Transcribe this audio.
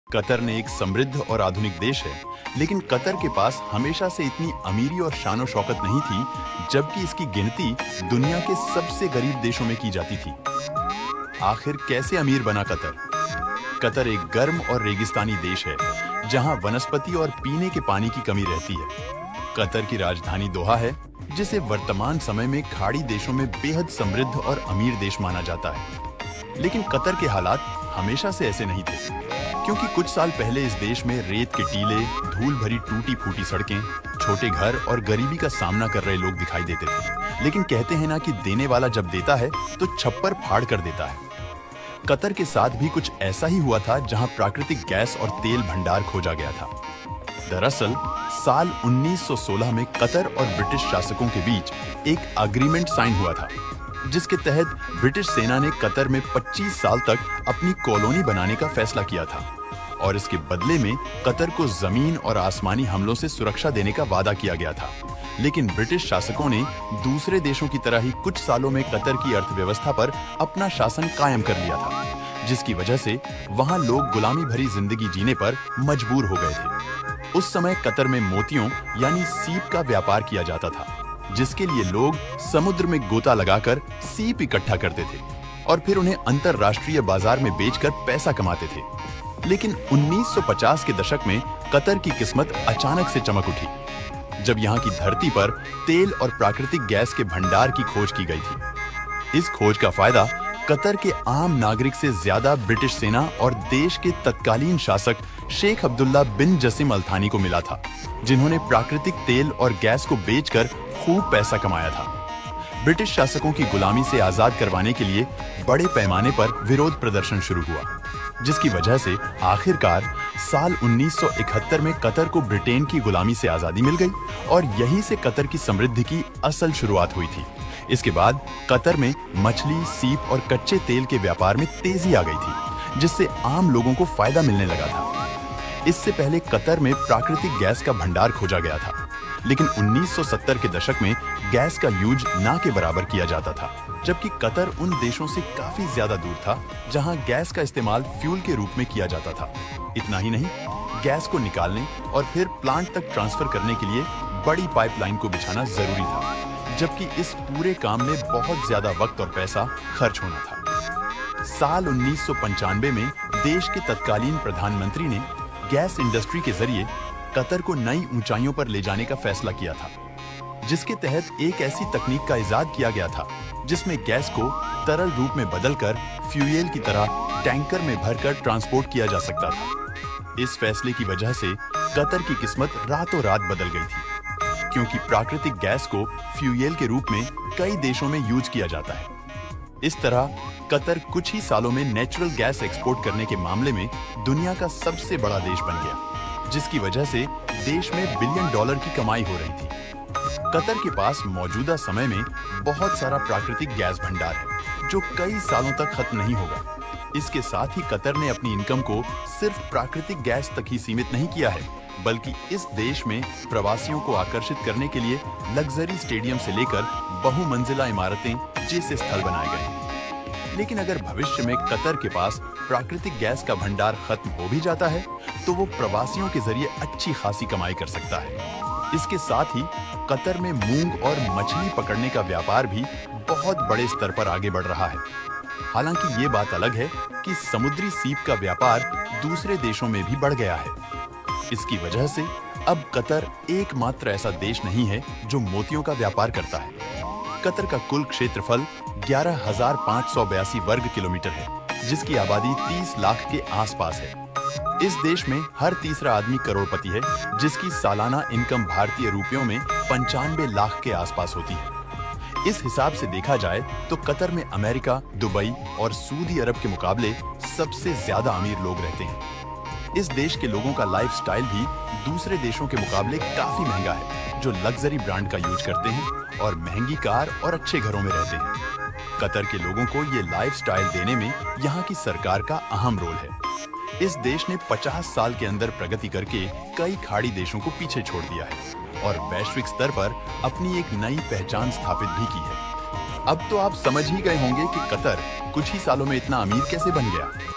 Qatar ने एक समृद्ध और आधुनिक देश है, लेकिन कतर के पास हमेशा से इतनी अमीरी और शान और शौकत नहीं थी, जबकि इसकी गिनती दुनिया के सबसे गरीब देशों में की जाती थी। आखिर कैसे अमीर बना कतर? कतर एक गर्म और रेगिस्तानी देश है, जहां वनस्पति और पीने के पानी की कमी रहती है। कतर की राजधानी दोहा है, जिसे वर्तमान समय में खाड़ी देशों में बेहद समृद्ध और अमीर देश माना जाता है। लेकिन कतर के हालात हमेशा से ऐसे नहीं थे, क्योंकि कुछ साल पहले इस देश में रेत के टीले, धूल भरी टूटी फूटी सड़कें, छोटे घर और गरीबी का सामना कर रहे लोग दिखाई देते थे। लेकिन कहते हैं ना कि देने वाला जब देता है तो छप्पर फाड़ कर देता है। कतर के साथ भी कुछ ऐसा ही हुआ था, जहां प्राकृतिक गैस और तेल भंडार खोजा गया था। दरअसल साल 1916 में कतर और ब्रिटिश शासकों के बीच एक एग्रीमेंट साइन हुआ था, जिसके तहत ब्रिटिश सेना ने कतर में 25 साल तक अपनी कॉलोनी बनाने का फैसला किया था और इसके बदले में कतर को जमीन और आसमानी हमलों से सुरक्षा देने का वादा किया गया था। लेकिन ब्रिटिश शासकों ने दूसरे देशों की तरह ही कुछ सालों में कतर की अर्थव्यवस्था पर अपना शासन कायम कर लिया था, जिसकी वजह से वहां लोग गुलामी भरी जिंदगी जीने पर मजबूर हो गए थे। उस समय कतर में मोतियों यानी सीप का व्यापार किया जाता था, जिसके लिए लोग समुद्र में गोता लगाकर सीप इकट्ठा करते थे और फिर उन्हें अंतरराष्ट्रीय बाजार में बेचकर पैसा कमाते थे। लेकिन 1950 के दशक में कतर की किस्मत अचानक से चमक उठी, जब यहाँ की धरती पर तेल और प्राकृतिक गैस के भंडार की खोज की गई थी। इस खोज का फायदा कतर के आम नागरिक से ज्यादा ब्रिटिश सेना और देश के तत्कालीन शासक शेख अब्दुल्ला बिन जसीम अल थानी को मिला था, जिन्होंने प्राकृतिक तेल और गैस को बेचकर खूब पैसा कमाया था। ब्रिटिश शासकों की गुलामी से आजाद करवाने के लिए बड़े पैमाने पर विरोध प्रदर्शन शुरू हुआ, जिसकी वजह से आखिरकार साल 1971 में कतर को ब्रिटेन की गुलामी से आजादी मिल गई और यहीं से कतर की समृद्धि की असल शुरुआत हुई थी। इसके बाद कतर में मछली, सीप और कच्चे तेल के व्यापार में तेजी आ गई थी, जिससे आम लोगों को फायदा मिलने लगा था। इससे पहले कतर में प्राकृतिक गैस का भंडार खोजा गया था, लेकिन 1970 के दशक में गैस का यूज ना के बराबर किया जाता था, जबकि कतर उन देशों से काफी ज्यादा दूर था जहां गैस का इस्तेमाल फ्यूल के रूप में किया जाता था। इतना ही नहीं, गैस को निकालने और फिर प्लांट तक ट्रांसफर करने के लिए बड़ी पाइपलाइन को बिछाना जरूरी था, जबकि इस पूरे काम में बहुत ज्यादा वक्त और पैसा खर्च होना था। साल 1995 में देश के तत्कालीन प्रधानमंत्री ने गैस इंडस्ट्री के जरिए कतर को नई ऊंचाइयों पर ले जाने का फैसला किया था, जिसके तहत एक ऐसी तकनीक का इजाद किया गया था जिसमें गैस को तरल रूप में बदलकर फ्यूएल की तरह टैंकर में भरकर ट्रांसपोर्ट किया जा सकता था। इस फैसले की वजह से कतर की किस्मत रातों रात बदल गई थी, क्योंकि प्राकृतिक गैस को फ्यूएल के रूप में कई देशों में यूज किया जाता है। इस तरह कतर कुछ ही सालों में नेचुरल गैस एक्सपोर्ट करने के मामले में दुनिया का सबसे बड़ा देश बन गया, जिसकी वजह से देश में $1 बिलियन की कमाई हो रही थी। कतर के पास मौजूदा समय में बहुत सारा प्राकृतिक गैस भंडार है, जो कई सालों तक खत्म नहीं होगा। इसके साथ ही कतर ने अपनी इनकम को सिर्फ प्राकृतिक गैस तक ही सीमित नहीं किया है, बल्कि इस देश में प्रवासियों को आकर्षित करने के लिए लग्जरी स्टेडियम से लेकर बहुमंजिला इमारतें जैसे स्थल बनाए गए हैं। लेकिन अगर भविष्य में कतर के पास प्राकृतिक गैस का भंडार खत्म हो भी जाता है, तो वो प्रवासियों के जरिए अच्छी खासी कमाई कर सकता है। इसके साथ ही कतर में मूंग और मछली पकड़ने का व्यापार भी बहुत बड़े स्तर पर आगे बढ़ रहा है। हालांकि ये बात अलग है कि समुद्री सीप का व्यापार दूसरे देशों में भी बढ़ गया है। इसकी वजह से अब कतर एकमात्र ऐसा देश नहीं है जो मोतियों का व्यापार करता है। कतर का कुल क्षेत्रफल 11,582 वर्ग किलोमीटर है, जिसकी आबादी 30 लाख के आसपास है। इस देश में हर तीसरा आदमी करोड़पति है, जिसकी सालाना इनकम भारतीय रुपयों में 95 लाख के आसपास होती है। इस हिसाब से देखा जाए तो कतर में अमेरिका, दुबई और सऊदी अरब के मुकाबले सबसे ज्यादा अमीर लोग रहते हैं। इस देश के लोगों का लाइफस्टाइल भी दूसरे देशों के मुकाबले काफी महंगा है, जो लग्जरी ब्रांड का यूज करते हैं और महंगी कार और अच्छे घरों में रहते हैं। कतर के लोगों को ये लाइफस्टाइल देने में यहाँ की सरकार का अहम रोल है। इस देश ने 50 साल के अंदर प्रगति करके कई खाड़ी देशों को पीछे छोड़ दिया है और वैश्विक स्तर पर अपनी एक नई पहचान स्थापित भी की है। अब तो आप समझ ही गए होंगे कि कतर कुछ ही सालों में इतना अमीर कैसे बन गया।